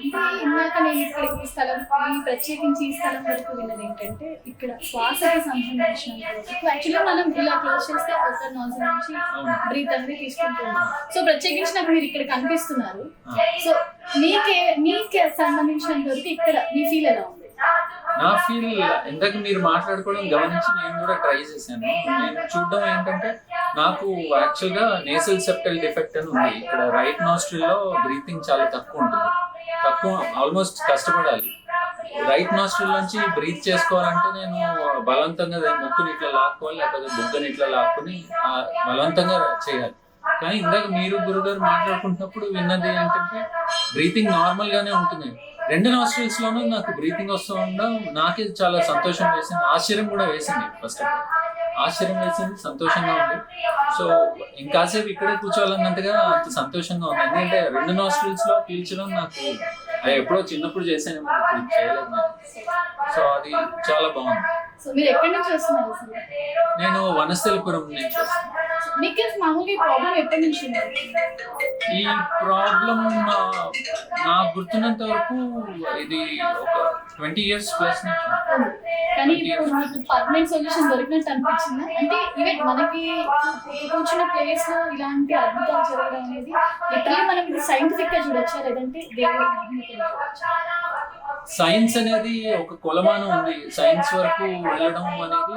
అంటే ఇందాక నేను ఇక్కడికి ఈ స్థలం ఈ ప్రత్యేకించి ఈ స్థలం వరకు విన్నది ఏంటంటే ఇక్కడ శ్వాసకి సంబంధించినంత వరకు యాక్చువల్లీ మనం ఇలా క్లోజ్ చేస్తే ఒక నాజిల్ నుంచి బ్రీత్ అనేది తీసుకుంటున్నాం. సో ప్రత్యేకించి నాకు మీరు ఇక్కడ కనిపిస్తున్నారు. సో మీకే సంబంధించినంత వరకు ఇక్కడ మీ ఫీల్ ఎలా ఉంది? నా ఫీల్ ఇందాక మీరు మాట్లాడుకోవడం గమనించి నేను కూడా ట్రై చేశాను. నేను చూడడం ఏంటంటే నాకు యాక్చువల్గా నేసల్ సెప్టల్ డిఫెక్ట్ అని ఉంది. ఇక్కడ రైట్ నాస్ట్రిల్ లో బ్రీతింగ్ చాలా తక్కువ ఉంటుంది, ఆల్మోస్ట్ కష్టపడాలి. రైట్ నాస్ట్రిల్ నుంచి బ్రీత్ చేసుకోవాలంటే నేను బలవంతంగా ముక్కుని ఇట్లా లాక్కోవాలి, లేకపోతే బుగ్గని ఇట్లా లాక్కుని బలవంతంగా చేయాలి. కానీ ఇందాక మీరు గురుగారు మాట్లాడుకుంటున్నప్పుడు విన్నది ఏంటంటే బ్రీతింగ్ నార్మల్ గానే ఉంటుంది. రెండు నాస్ట్రిల్స్ లోనూ నాకు బ్రీతింగ్ వస్తూ ఉండడం నాకే చాలా సంతోషం వేసింది, ఆశ్చర్యం కూడా వేసింది. ఫస్ట్ ఆఫ్ ఆల్ ఆశ్చర్యం వేసింది, సంతోషంగా ఉంది. సో ఇంకాసేపు ఇక్కడే కూర్చోవాలన్నట్టుగా అంత సంతోషంగా ఉంది. ఎందుకంటే రెండు నాస్ట్రిల్స్ లో పీల్చడం నాకు అది ఎప్పుడో చిన్నప్పుడు చేశాను, ఇప్పుడు చేయలేదు నేను. సో అది చాలా బాగుంది. సో మీరు ఎక్కడి నుంచి వస్తున్నారు అసలు? నేను వనస్థలిపురం నుంచి వస్తున్నాను. మీకు మామూలుగా ఈ ప్రాబ్లం ఎప్పటి నుంచి ఉంది? ఈ ప్రాబ్లం నాకు గుర్తున్నంత వరకు ఇది ఒక 20 years ప్లస్ నుంచి. కానీ ఇప్పుడు నాకు పర్మనెంట్ సొల్యూషన్ దొరికినట్టు అనిపించిందా? అంటే ఈవెన్ మనకి కూర్చున్న ప్లేస్ లో ఇలాంటి అద్భుతాలు జరగడం అనేది లిటరల్లీ మనం ఇది సైంటిఫిక్ గా చూడొచ్చా, లేదంటే దేవుడి మహిమతో చూడొచ్చా? సైన్స్ అనేది ఒక కొలమానం ఉంది. సైన్స్ వరకు వెళ్ళడం అనేది,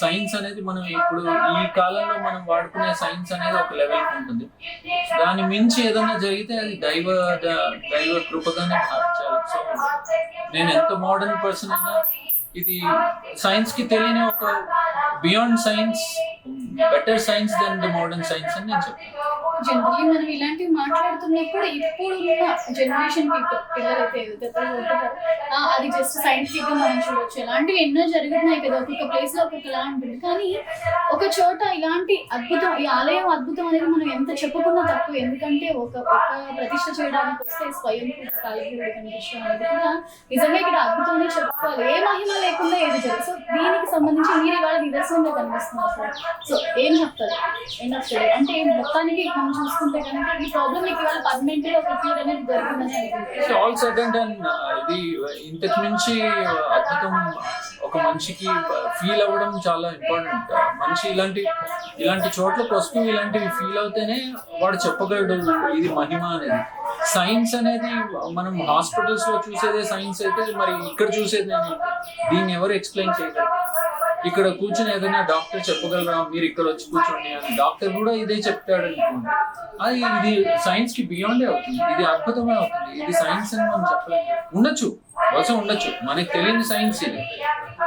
సైన్స్ అనేది మనం ఇప్పుడు ఈ కాలంలో మనం వాడుకునే సైన్స్ అనేది ఒక లెవెల్ ఉంటుంది. దాని మించి ఏదైనా జరిగితే అది దైవ కృపగానే భావించాలి. సో నేను ఎంత మోడర్న్ పర్సన్ అయినా ఇది సైన్స్ కి తెలియని ఒక beyond science, better science than the modern science అని నేను చెప్తాను. జనరల్లీ మనం ఇలాంటివి మాట్లాడుతున్నప్పుడు ఇప్పుడున్న జనరేషన్ పిల్లలైతే అది జస్ట్ సైంటిఫిక్ గా మనం చూడొచ్చు. ఇలాంటివి ఎన్నో జరుగుతున్నాయి కదా, ఒక్కొక్క ప్లేస్ లో ఒక్కొక్కలా ఉంటుంది. కానీ ఒక చోట ఇలాంటి అద్భుతం, ఈ ఆలయం అద్భుతం అనేది మనం ఎంత చెప్పుకున్నా తక్కువ. ఎందుకంటే ఒక ప్రతిష్ఠ చేయడానికి వస్తే స్వయం కాలభైరవుడి కనిపించ అనేది కూడా నిజంగా ఇక్కడ అద్భుతం అని చెప్పుకోవాలి. ఏ మహిమ లేకుండా ఏది జరుగుతుంది. సో దీనికి సంబంధించి మీరు ఇవాళ నిదర్శనంగా కనిపిస్తున్నారు సార్. సో ఏం చెప్తారు? అంటే మొత్తానికి చూసుకుంటే కనుక ఈ ప్రాబ్లం మీకు ఇవాళ పర్మనెంట్ గా ఒక క్యూర్ అనేది దొరికిందని అనుకుంటున్నాను. ఆల్ సడన్ ఇది ఇంతకు మించి అద్భుతం ఒక మనిషికి ఫీల్ అవ్వడం చాలా ఇంపార్టెంట్. మనిషి ఇలాంటి చోట్లకు వస్తూ ఇలాంటివి ఫీల్ అవుతేనే వాడు చెప్పగలడు ఇది మహిమ అనేది. సైన్స్ అనేది మనం హాస్పిటల్స్ లో చూసేదే సైన్స్ అయితే మరి ఇక్కడ చూసేది దీన్ని ఎవరు ఎక్స్ప్లెయిన్ చేయగలరు? ఇక్కడ కూర్చొని ఏదైనా డాక్టర్ చెప్పగలరా మీరు ఇక్కడ వచ్చి కూర్చోండి అని? డాక్టర్ కూడా ఇదే చెప్తాడు అనుకోండి. అది ఇది సైన్స్ కి బియాండే అవుతుంది, ఇది అద్భుతమే అవుతుంది. ఇది సైన్స్ అని మనం చెప్పలేము. ఉండొచ్చు, బహుశా ఉండొచ్చు, మనకి తెలియని సైన్స్ ఇది.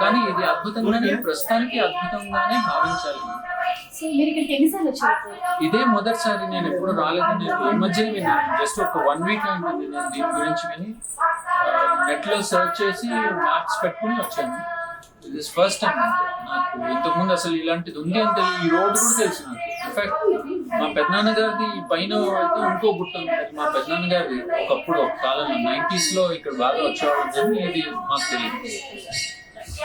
కానీ ఇది అద్భుతంగానే, ప్రస్తుతానికి అద్భుతంగానే భావించాలి. ఇదే మొదటిసారి, నేను ఎప్పుడు రాలేదు. నేను ఈ మధ్యన విన్నాను, జస్ట్ ఒక 1 week అయింది నేను దీని గురించి విని. నెట్ లో సెర్చ్ చేసి మ్యాప్స్ పెట్టుకుని వచ్చాను. ఇది ఫస్ట్ టైం నాకు. ఇంతకుముందు అసలు ఇలాంటిది ఉంది అంటే ఈ రోడ్డు కూడా తెలుసు నాకు. ఇన్ఫాక్ట్ మా పెద్దనాన్న గారిది పైన అయితే ఇంకో గుట్ట ఉంది, మా పెద్దనాన్న గారిది ఒకప్పుడు ఒక కాలంలో 90s లో ఇక్కడ బాగా వచ్చేవాడు, ఇది మాకు తెలియదు.